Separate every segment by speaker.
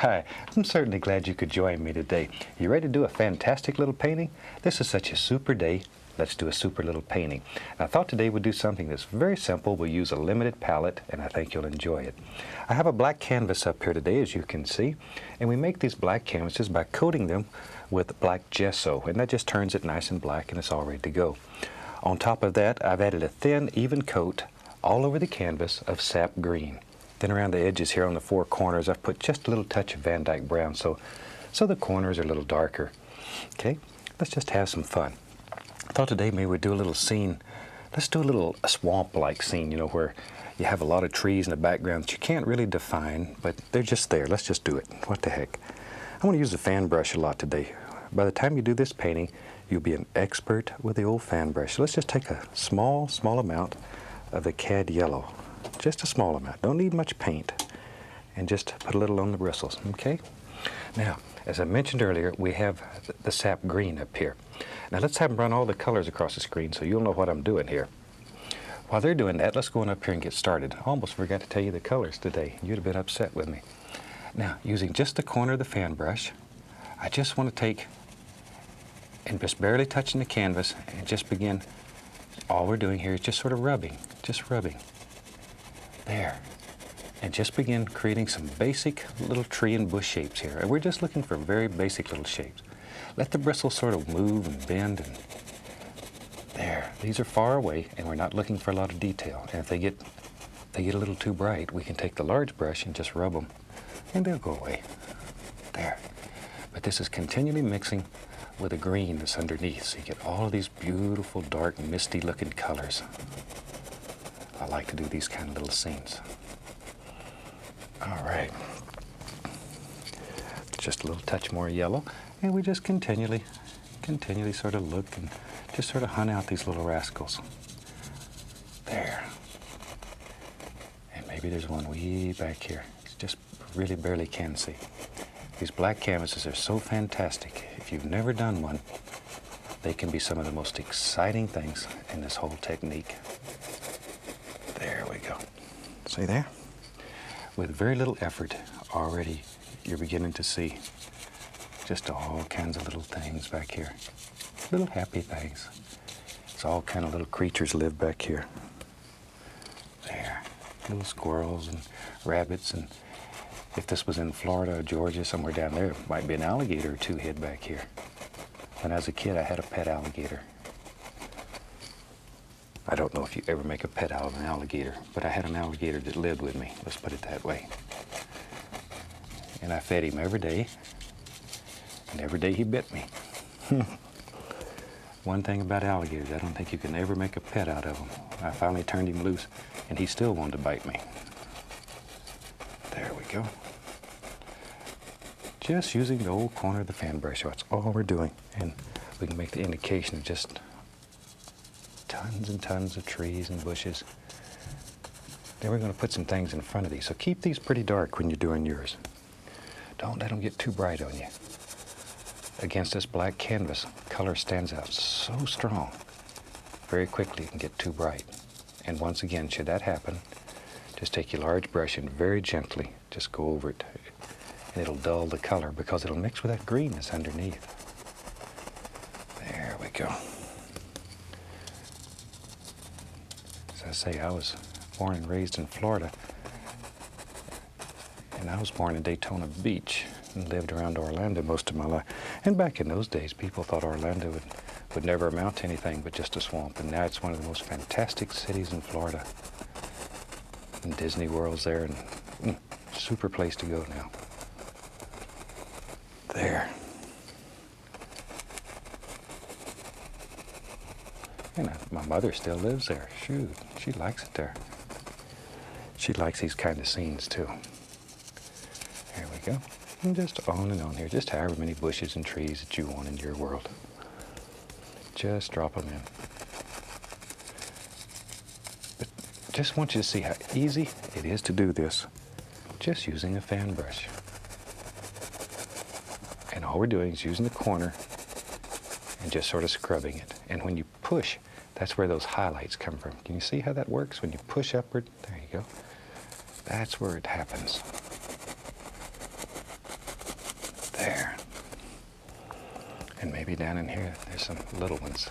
Speaker 1: Hi, I'm certainly glad you could join me today. You ready to do a fantastic little painting? This is such a super day. Let's do a super little painting. And I thought today we'd do something that's very simple. We'll use a limited palette, and I think you'll enjoy it. I have a black canvas up here today, as you can see, and we make these black canvases by coating them with black gesso, and that just turns it nice and black, and it's all ready to go. On top of that, I've added a thin, even coat all over the canvas of sap green. Then around the edges here on the four corners, I've put just a little touch of Van Dyke brown, so the corners are a little darker. Okay, let's just have some fun. I thought today maybe we'd do a little scene. Let's do a swamp-like scene, you know, where you have a lot of trees in the background that you can't really define, but they're just there. Let's just do it. What the heck? I'm going to use the fan brush a lot today. By the time you do this painting, you'll be an expert with the old fan brush. So let's just take a small amount of the cad yellow. Just a small amount. Don't need much paint. And just put a little on the bristles, okay? Now, as I mentioned earlier, we have the sap green up here. Now let's have them run all the colors across the screen so you'll know what I'm doing here. While they're doing that, let's go on up here and get started. I almost forgot to tell you the colors today. You'd have been upset with me. Now, using just the corner of the fan brush, I just want to take and just barely touching the canvas and just begin. All we're doing here is just sort of rubbing, just rubbing. There. And just begin creating some basic little tree and bush shapes here. And we're just looking for very basic little shapes. Let the bristles sort of move and bend and there. These are far away and we're not looking for a lot of detail. And if they get a little too bright, we can take the large brush and just rub them and they'll go away. There. But this is continually mixing with the green that's underneath. So you get all of these beautiful, dark, misty looking colors. I like to do these kind of little scenes. All right. Just a little touch more yellow, and we just continually sort of look and just sort of hunt out these little rascals. There. And maybe there's one way back here. It's just really barely can see. These black canvases are so fantastic. If you've never done one, they can be some of the most exciting things in this whole technique. There we go. See there? With very little effort, already you're beginning to see just all kinds of little things back here. Little happy things. It's all kind of little creatures live back here. There. Little squirrels and rabbits, and if this was in Florida or Georgia, somewhere down there, it might be an alligator or two hid back here. When I was a kid, I had a pet alligator. I don't know if you ever make a pet out of an alligator, but I had an alligator that lived with me, let's put it that way. And I fed him every day, and every day he bit me. One thing about alligators, I don't think you can ever make a pet out of them. I finally turned him loose, and he still wanted to bite me. There we go. Just using the old corner of the fan brush, that's all we're doing. And we can make the indication of just tons and tons of trees and bushes. Then we're going to put some things in front of these. So keep these pretty dark when you're doing yours. Don't let them get too bright on you. Against this black canvas, color stands out so strong. Very quickly it can get too bright. And once again, should that happen, just take your large brush and very gently just go over it. And it'll dull the color because it'll mix with that green that's underneath. There we go. As I say, I was born and raised in Florida, and I was born in Daytona Beach and lived around Orlando most of my life. And back in those days, people thought Orlando would never amount to anything but just a swamp, and now it's one of the most fantastic cities in Florida. And Disney World's there, and super place to go now. There. And my mother still lives there. Shoot, she likes it there. She likes these kind of scenes too. There we go. And just on and on here, just however many bushes and trees that you want in your world. Just drop them in. But just want you to see how easy it is to do this, just using a fan brush. And all we're doing is using the corner and just sort of scrubbing it. And when you push, that's where those highlights come from. Can you see how that works? When you push upward, there you go. That's where it happens. And maybe down in here, there's some little ones.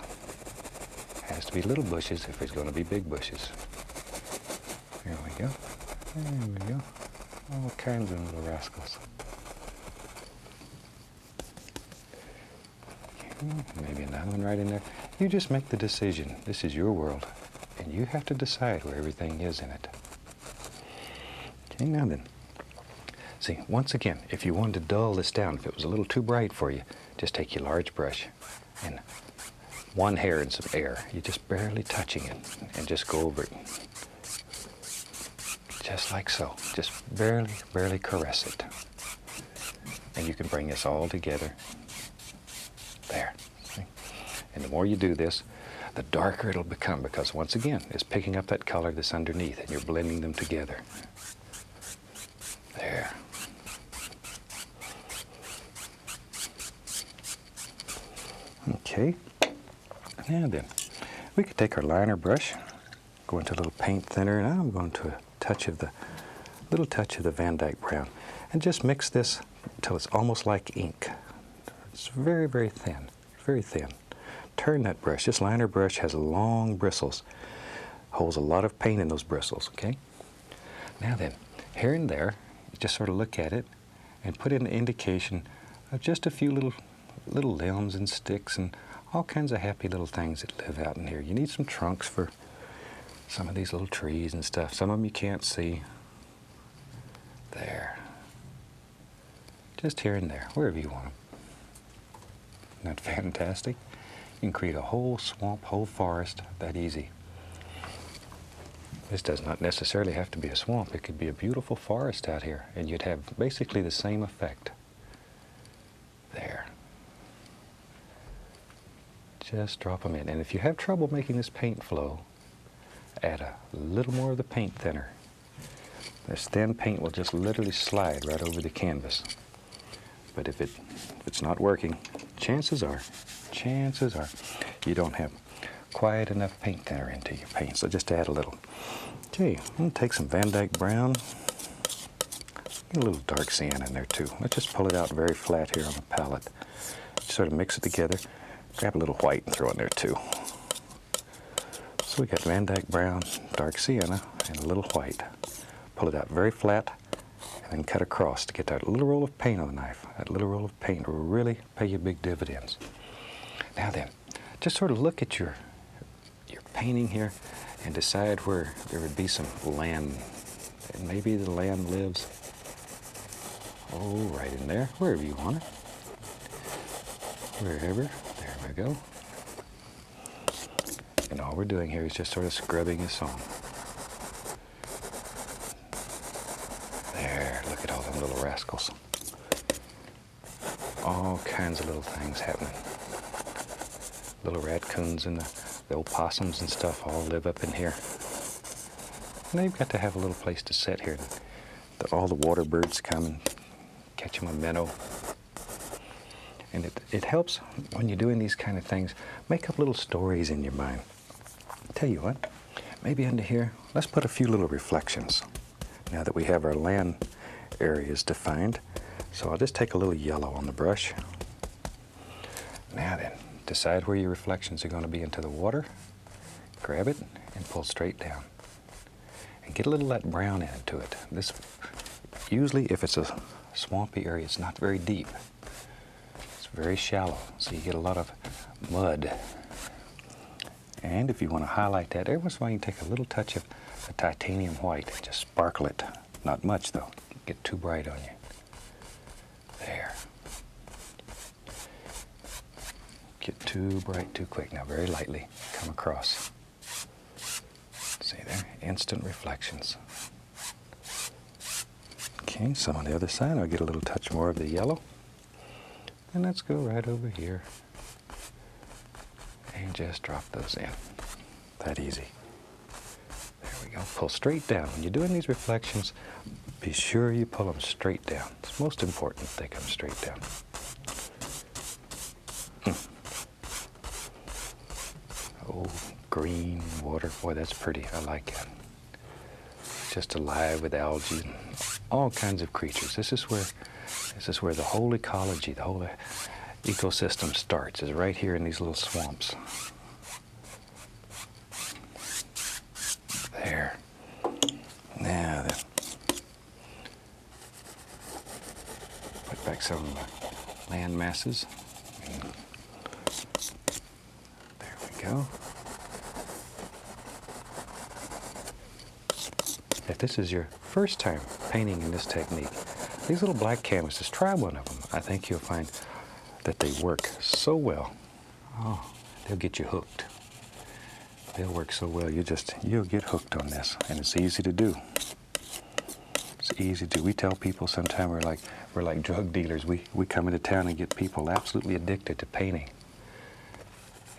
Speaker 1: Has to be little bushes if there's going to be big bushes. There we go. There we go. All kinds of little rascals. Maybe another one right in there. You just make the decision. This is your world, and you have to decide where everything is in it. Okay, now then. See, once again, if you wanted to dull this down, if it was a little too bright for you, just take your large brush and one hair and some air. You're just barely touching it, and just go over it. Just like so. Just barely, barely caress it. And you can bring this all together. There. See? And the more you do this, the darker it'll become, because once again, it's picking up that color that's underneath, and you're blending them together. There. Okay. Now then, we could take our liner brush, go into a little paint thinner, and I'm going to little touch of the Van Dyke brown, and just mix this until it's almost like ink. It's very, very thin, very thin. Turn that brush. This liner brush has long bristles, holds a lot of paint in those bristles, okay? Now then, here and there, you just sort of look at it and put in an indication of just a few little limbs and sticks and all kinds of happy little things that live out in here. You need some trunks for some of these little trees and stuff. Some of them you can't see. There. Just here and there, wherever you want them. Isn't that fantastic? You can create a whole swamp, whole forest that easy. This does not necessarily have to be a swamp. It could be a beautiful forest out here, and you'd have basically the same effect. There. Just drop them in. And if you have trouble making this paint flow, add a little more of the paint thinner. This thin paint will just literally slide right over the canvas. But if it's not working, chances are you don't have quite enough paint thinner into your paint. So just add a little. Okay, I'm going to take some Van Dyke brown. Get a little dark sienna in there too. Let's just pull it out very flat here on the palette. Just sort of mix it together. Grab a little white and throw it in there too. So we got Van Dyke brown, dark sienna, and a little white. Pull it out very flat, and then cut across to get that little roll of paint on the knife. That little roll of paint will really pay you big dividends. Now then, just sort of look at your painting here and decide where there would be some land. And maybe the land lives, oh, right in there, wherever you want it. Wherever, there we go. And all we're doing here is just sort of scrubbing this on. There, look at all them little rascals. All kinds of little things happening. Little raccoons and the old possums and stuff all live up in here. And they've got to have a little place to sit here. All the water birds come and catch them a minnow. And it helps when you're doing these kind of things, make up little stories in your mind. Tell you what, maybe under here, let's put a few little reflections. Now that we have our land areas defined, so I'll just take a little yellow on the brush. Now then, decide where your reflections are going to be into the water. Grab it and pull straight down. And get a little of that brown into it. This, usually if it's a swampy area, it's not very deep. It's very shallow, so you get a lot of mud. And if you want to highlight that, every once in a while you can take a little touch of a titanium white and just sparkle it. Not much though, get too bright on you. There. Get too bright too quick. Now very lightly come across. See there, instant reflections. Okay, so on the other side I'll get a little touch more of the yellow. And let's go right over here and just drop those in. That easy. There we go. Pull straight down. When you're doing these reflections, be sure you pull them straight down. It's most important that they come straight down. Oh, green water. Boy, that's pretty. I like it. Just alive with algae and all kinds of creatures. This is where the whole ecology, the whole ecosystem starts, is right here in these little swamps. There. Now then, put back some of the land masses. There we go. If this is your first time painting in this technique, these little black canvases, try one of them. I think you'll find that they work so well. Oh, they'll get you hooked. They'll work so well, you'll get hooked on this, and it's easy to do. It's easy to do. We tell people sometimes we're like drug dealers. We come into town and get people absolutely addicted to painting.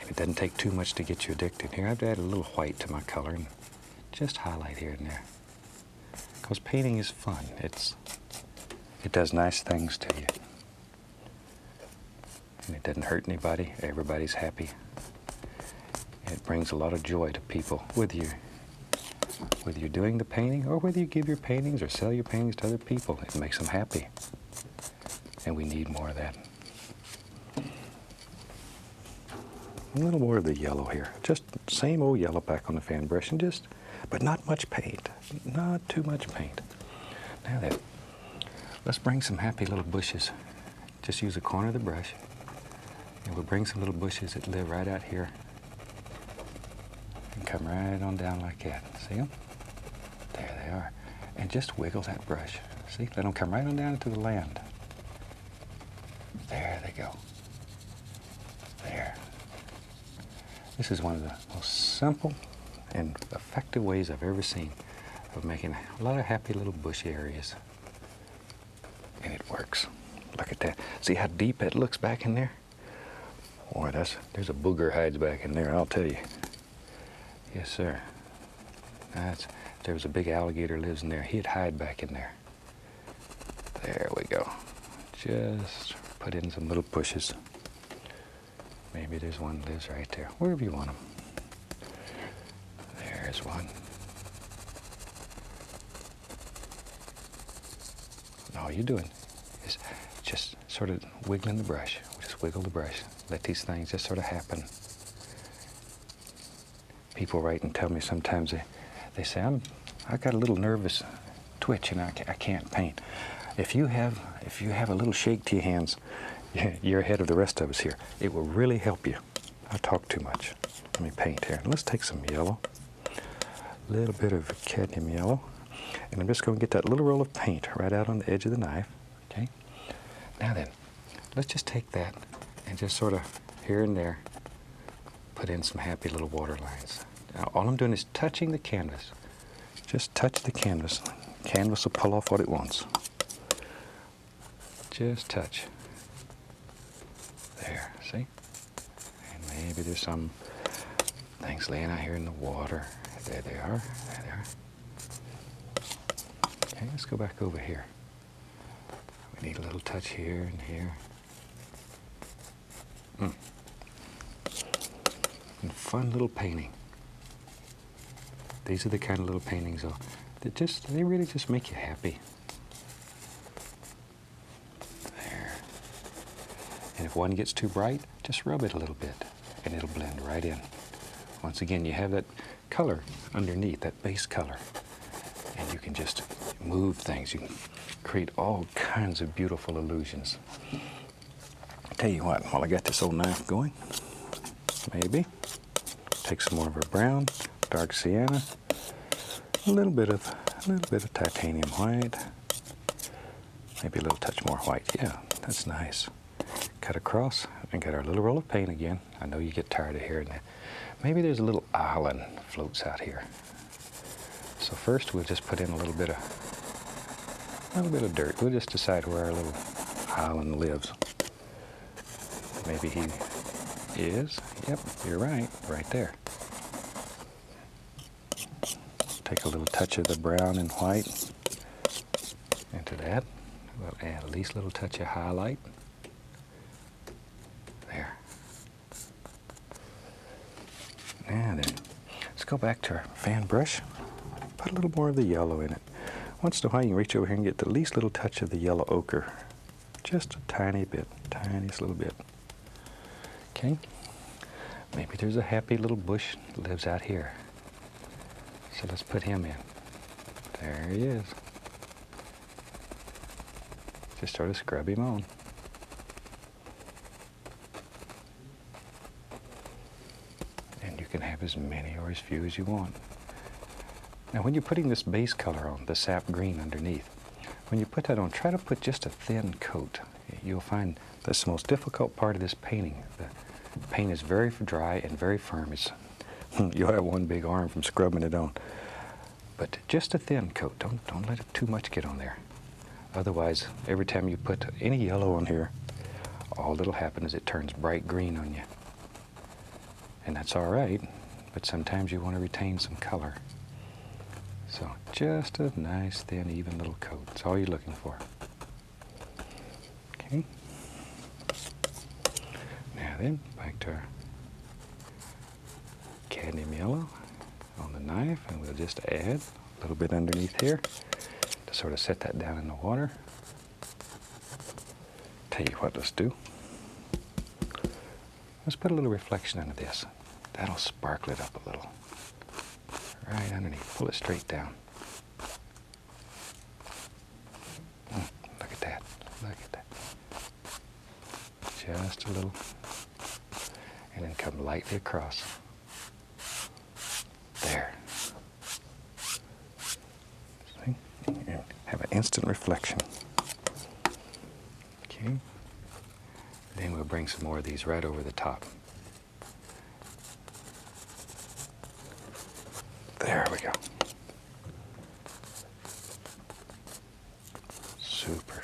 Speaker 1: And it doesn't take too much to get you addicted. Here, I've added a little white to my color and just highlight here and there. Because painting is fun. It does nice things to you. And it doesn't hurt anybody. Everybody's happy. It brings a lot of joy to people, whether you're doing the painting or whether you give your paintings or sell your paintings to other people. It makes them happy. And we need more of that. A little more of the yellow here. Just same old yellow back on the fan brush, and but not much paint. Not too much paint. Now then, let's bring some happy little bushes. Just use a corner of the brush. And we'll bring some little bushes that live right out here. And come right on down like that. See them? There they are. And just wiggle that brush. See? Let them come right on down into the land. There they go. There. This is one of the most simple and effective ways I've ever seen of making a lot of happy little bush areas. And it works. Look at that. See how deep it looks back in there? Boy, there's a booger hides back in there, I'll tell you. Yes, sir. There was a big alligator lives in there. He'd hide back in there. There we go. Just put in some little bushes. Maybe there's one that lives right there. Wherever you want them. There's one. All you're doing is just sort of wiggling the brush. Just wiggle the brush. Let these things just sort of happen. People write and tell me sometimes they say, I got a little nervous twitch and I can't paint. If you have a little shake to your hands, you're ahead of the rest of us here. It will really help you. I talk too much. Let me paint here. Let's take some yellow. A little bit of cadmium yellow. And I'm just going to get that little roll of paint right out on the edge of the knife. Okay? Now then, let's just take that and just sort of here and there put in some happy little water lines. Now, all I'm doing is touching the canvas. Just touch the canvas. Canvas will pull off what it wants. Just touch. There, see? And maybe there's some things laying out here in the water. There they are. There they are. Okay, let's go back over here. We need a little touch here and here. And fun little painting. These are the kind of little paintings they really just make you happy. There. And if one gets too bright, just rub it a little bit and it'll blend right in. Once again, you have that color underneath, that base color. And you can just move things. You can create all kinds of beautiful illusions. Tell you what, while I got this old knife going, maybe take some more of our brown, dark sienna, a little bit of titanium white, maybe a little touch more white. Yeah, that's nice. Cut across and get our little roll of paint again. I know you get tired of hearing that. Maybe there's a little island floats out here. So first we'll just put in a little bit of dirt. We'll just decide where our little island lives. Maybe he is. Yep, you're right there. Take a little touch of the brown and white into that. We'll add at least a little touch of highlight. There. Now then, let's go back to our fan brush. Put a little more of the yellow in it. Once in a while you can reach over here and get the least little touch of the yellow ochre. Just a tiny bit, tiniest little bit. Okay, maybe there's a happy little bush that lives out here. So let's put him in. There he is. Just sort of scrub him on. And you can have as many or as few as you want. Now when you're putting this base color on, the sap green underneath, when you put that on, try to put just a thin coat. You'll find that's the most difficult part of this painting. The paint is very dry and very firm. You'll have one big arm from scrubbing it on. But just a thin coat. Don't let it too much get on there. Otherwise, every time you put any yellow on here, all that'll happen is it turns bright green on you. And that's all right, but sometimes you want to retain some color. So just a nice, thin, even little coat. That's all you're looking for. Okay. Now then, back to our cadmium yellow on the knife, and we'll just add a little bit underneath here to sort of set that down in the water. Tell you what, let's do. Let's put a little reflection into this. That'll sparkle it up a little. Right underneath. Pull it straight down. Look at that. Look at that. Just a little. And then come lightly across. There. See? And have an instant reflection. Okay. Then we'll bring some more of these right over the top. There we go. Super.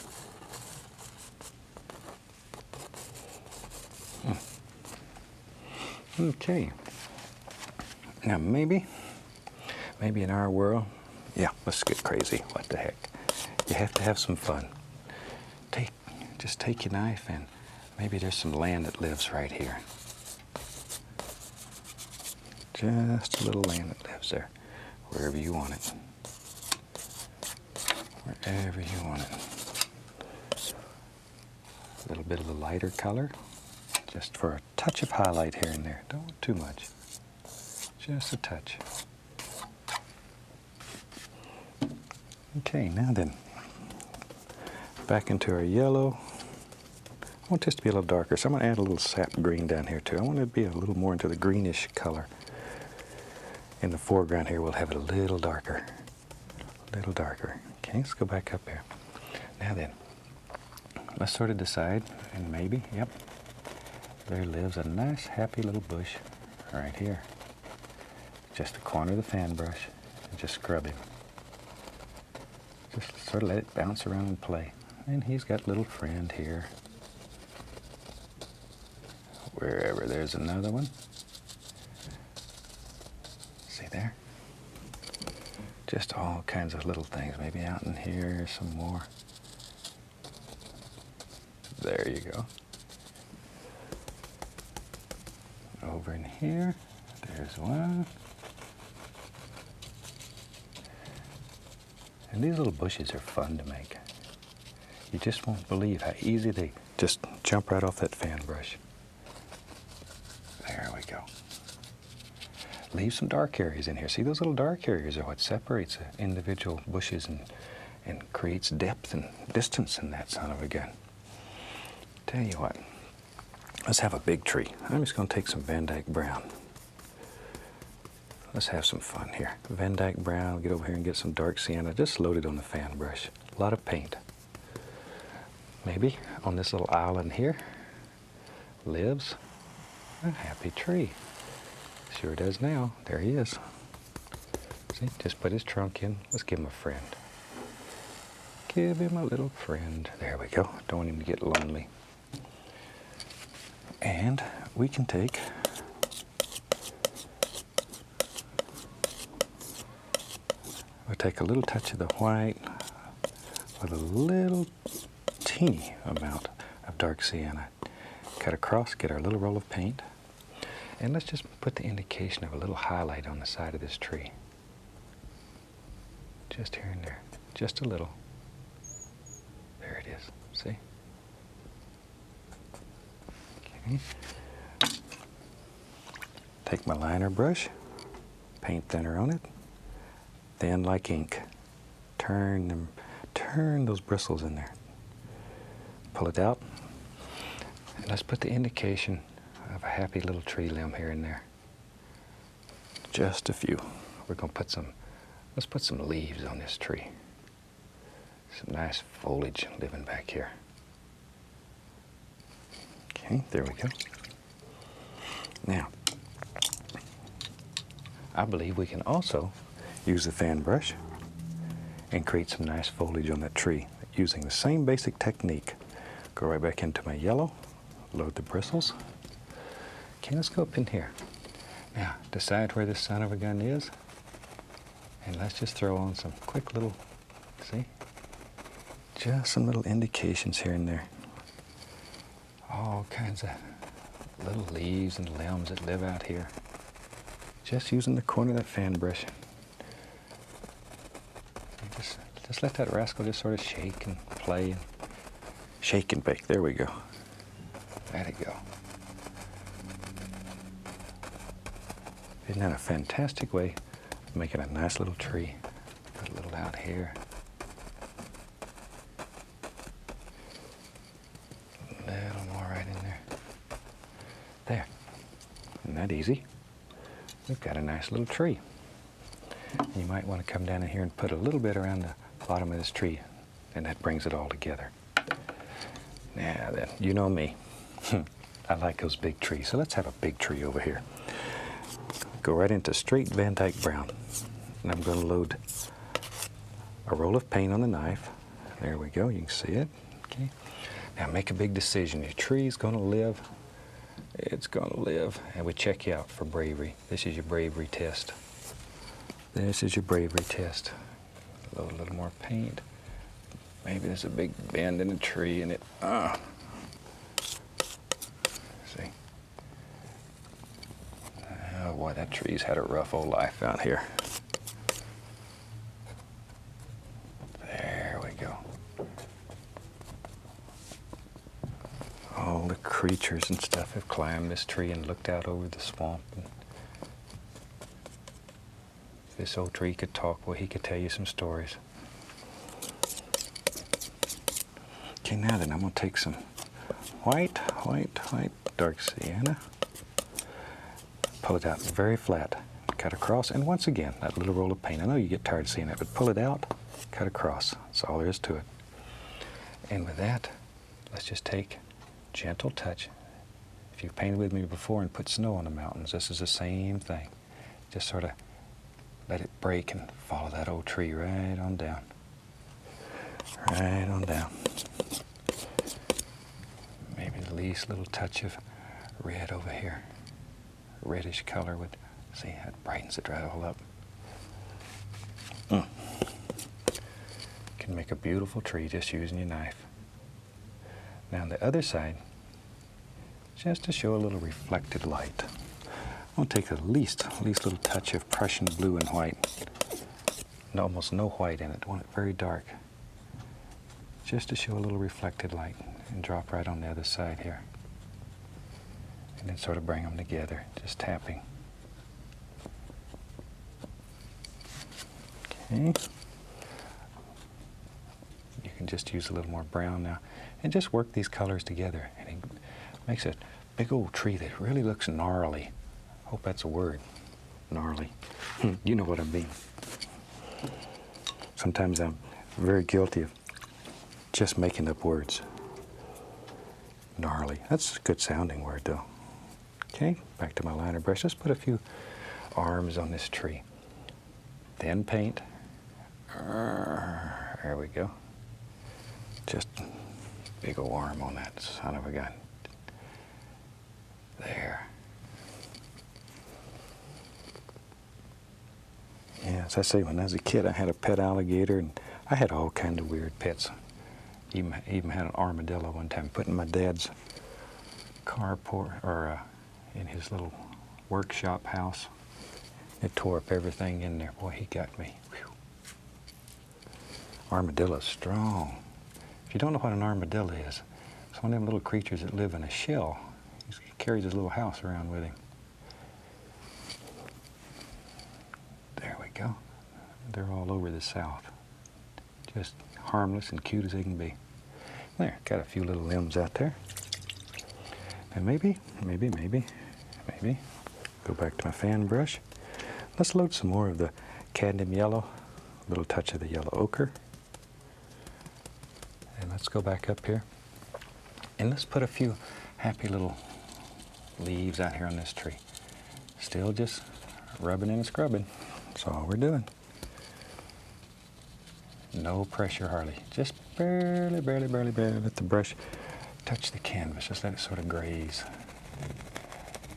Speaker 1: Okay. Now maybe in our world, yeah, let's get crazy. What the heck? You have to have some fun. Just take your knife and maybe there's some land that lives right here. Just a little land that lives there, wherever you want it. Wherever you want it. A little bit of a lighter color, just for a touch of highlight here and there. Don't want too much, just a touch. Okay, now then, back into our yellow. I want this to be a little darker, so I'm going to add a little sap green down here too. I want it to be a little more into the greenish color. In the foreground here, we'll have it a little darker. A little darker. Okay, let's go back up here. Now then, let's sort of decide, and maybe, yep, there lives a nice, happy little bush right here. Just the corner of the fan brush, and just scrub him. Just sort of let it bounce around and play. And he's got a little friend here. Wherever there's another one. See there? Just all kinds of little things. Maybe out in here, some more. There you go. Over in here, there's one. And these little bushes are fun to make. You just won't believe how easy they just jump right off that fan brush. There we go. Leave some dark areas in here. See, those little dark areas are what separates individual bushes and creates depth and distance in that son of a gun. Tell you what, let's have a big tree. I'm just going to take some Van Dyke brown. Let's have some fun here. Van Dyke brown, get over here and get some dark sienna. Just load it on the fan brush. A lot of paint. Maybe on this little island here lives a happy tree. Sure does now. There he is. See, just put his trunk in. Let's give him a friend. Give him a little friend. There we go. Don't want him to get lonely. And we can take a little touch of the white with a little teeny amount of dark sienna. Cut across, get our little roll of paint, and let's just put the indication of a little highlight on the side of this tree. Just here and there, just a little. There it is, see? Okay. Take my liner brush, paint thinner on it, thin like ink. Turn those bristles in there. Pull it out, and let's put the indication of a happy little tree limb here and there. Just a few. We're going to let's put some leaves on this tree. Some nice foliage living back here. Okay, there we go. Now, I believe we can also use the fan brush and create some nice foliage on that tree using the same basic technique. Go right back into my yellow, load the bristles. Okay, let's go up in here. Now, decide where this son of a gun is, and let's just throw on some quick little, see? Just some little indications here and there. All kinds of little leaves and limbs that live out here. Just using the corner of that fan brush. Just let that rascal just sort of shake and play and shake and bake. There we go. Let it go. Isn't that a fantastic way of making a nice little tree? Put a little out here. A little more right in there. There. Isn't that easy? We've got a nice little tree. You might want to come down in here and put a little bit around the bottom of this tree, and that brings it all together. Now then, you know me. I like those big trees, so let's have a big tree over here. Go right into straight Van Dyke brown, and I'm going to load a roll of paint on the knife. There we go, you can see it. Okay. Now make a big decision. Your tree's going to live. It's going to live, and we check you out for bravery. This is your bravery test. This is your bravery test. Load a little more paint. Maybe there's a big bend in the tree and it, see? Oh boy, that tree's had a rough old life out here. There we go. All the creatures and stuff have climbed this tree and looked out over the swamp. And if this old tree could talk, well, he could tell you some stories. Okay, now then, I'm going to take some white, dark sienna, pull it out very flat, cut across, and once again, that little roll of paint. I know you get tired of seeing that, but pull it out, cut across. That's all there is to it. And with that, let's just take gentle touch. If you've painted with me before and put snow on the mountains, this is the same thing. Just sort of let it break and follow that old tree right on down. Right on down. Maybe the least little touch of red over here. Reddish color would, see, that brightens it right all up. Can make a beautiful tree just using your knife. Now on the other side, just to show a little reflected light, I'm going to take the least little touch of Prussian blue and white. And almost no white in it. I want it very dark. Just to show a little reflected light, and drop right on the other side here. And then sort of bring them together, just tapping. Okay. You can just use a little more brown now, and just work these colors together, and it makes a big old tree that really looks gnarly. Hope that's a word, gnarly. You know what I mean. Sometimes I'm very guilty of just making up words. Gnarly. That's a good sounding word though. Okay, back to my liner brush. Let's put a few arms on this tree. Thin paint. There we go. Just big old arm on that son of a gun. There. Yeah, as I say, when I was a kid, I had a pet alligator, and I had all kinds of weird pets. Even had an armadillo one time, put in my dad's carport, or in his little workshop house. It tore up everything in there. Boy, he got me. Whew. Armadillo's strong. If you don't know what an armadillo is, it's one of them little creatures that live in a shell. He carries his little house around with him. There we go. They're all over the south. Just harmless and cute as they can be. There, got a few little limbs out there. And maybe, go back to my fan brush. Let's load some more of the cadmium yellow, a little touch of the yellow ochre. And let's go back up here. And let's put a few happy little leaves out here on this tree. Still just rubbing and scrubbing. That's all we're doing. No pressure hardly. Just barely let the brush touch the canvas. Just let it sort of graze.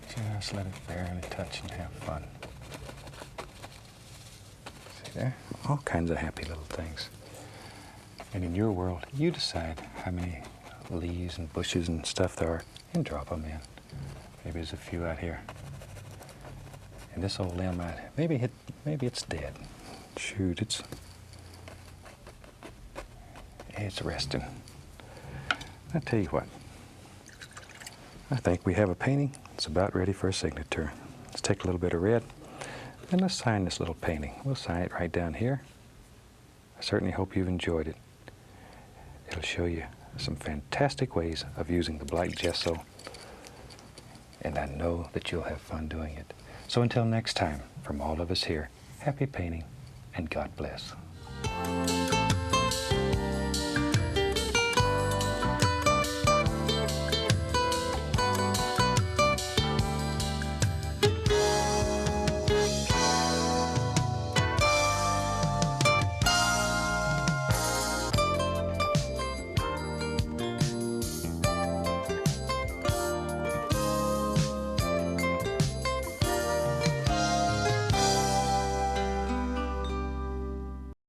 Speaker 1: Just let it barely touch and have fun. See there? All kinds of happy little things. And in your world, you decide how many leaves and bushes and stuff there are and drop them in. Maybe there's a few out here. And this old limb out, maybe it's dead. Shoot, it's resting. I tell you what, I think we have a painting. It's about ready for a signature. Let's take a little bit of red and let's sign this little painting. We'll sign it right down here. I certainly hope you've enjoyed it. It'll show you some fantastic ways of using the black gesso, and I know that you'll have fun doing it. So until next time, from all of us here, happy painting and God bless.